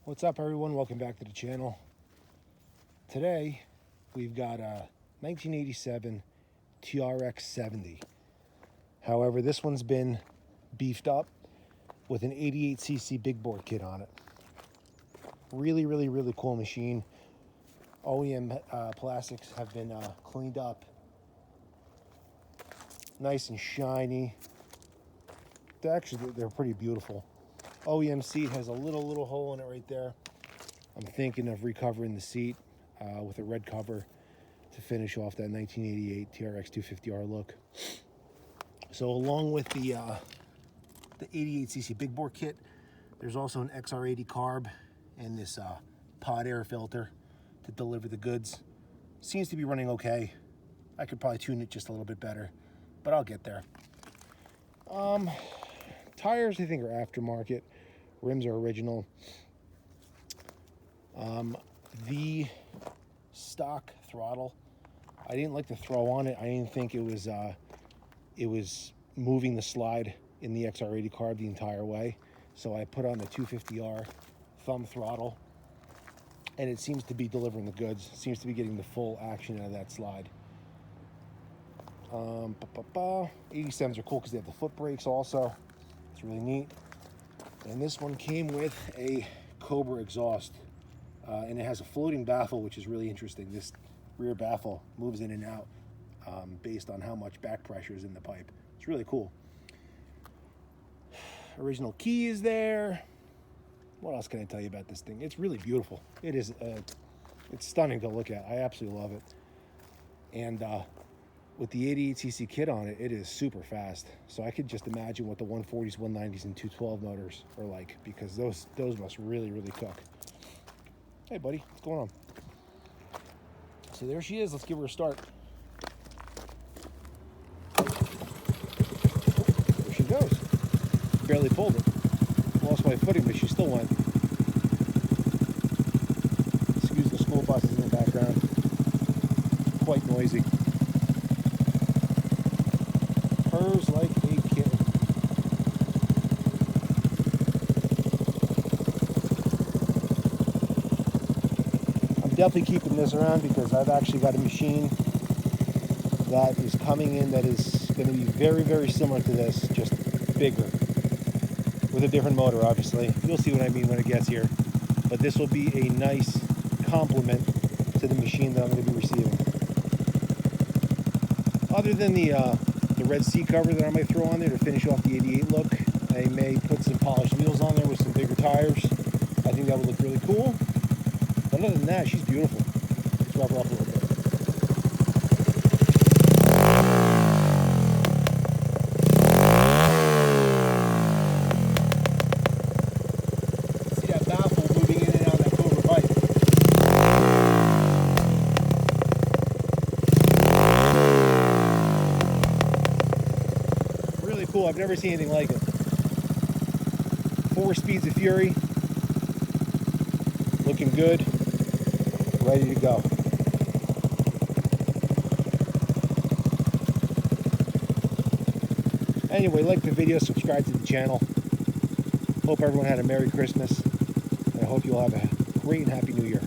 What's up, everyone? Welcome back to the channel. Today we've got a 1987 TRX70. However, this one's been beefed up with an 88cc big bore kit on it. Really cool machine. OEM plastics have been cleaned up, nice and shiny. They're pretty beautiful. OEM seat has a little hole in it right there. I'm thinking of recovering the seat with a red cover to finish off that 1988 TRX250R look. So along with the 88cc big bore kit, there's also an XR80 carb and this pod air filter to deliver the goods. Seems to be running okay. I could probably tune it just a little bit better, but I'll get there. Tires, I think, are aftermarket. Rims are original. The stock throttle, I didn't like the throw on it. I didn't think it was moving the slide in the XR80 carb the entire way. So I put on the 250R thumb throttle, and it seems to be delivering the goods. It seems to be getting the full action out of that slide. 87s are cool because they have the foot brakes also. It's really neat. And this one came with a Cobra exhaust, and it has a floating baffle, which is really interesting. This rear baffle moves in and out based on how much back pressure is in the pipe. It's really cool. Original key is there. What else can I tell you about this thing? It's really beautiful. It is. It's stunning to look at. I absolutely love it. And with the 88cc kit on it, it is super fast. So I could just imagine what the 140s, 190s, and 212 motors are like, because those must really cook. Hey, buddy, what's going on? So there she is. Let's give her a start. There she goes. Barely pulled it. Lost my footing, but she still went. Excuse the school buses in the background. Quite noisy. Purrs like a kitten. I'm definitely keeping this around because I've actually got a machine that is coming in that is going to be very similar to this, just bigger, with a different motor, obviously. You'll see what I mean when it gets here. But this will be a nice complement to the machine that I'm going to be receiving. Other than the red seat cover that I might throw on there to finish off the 88 look, I may put some polished wheels on there with some bigger tires. I think that would look really cool. But other than that, she's beautiful. Let's wrap her up a little bit. See that baffle moving in and out of that Cobra bike. Really cool. I've never seen anything like it. 4 speeds of fury. Looking good. Ready to go. Anyway, like the video, subscribe to the channel. Hope everyone had a Merry Christmas. And I hope you all have a great and happy New Year.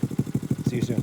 See you soon.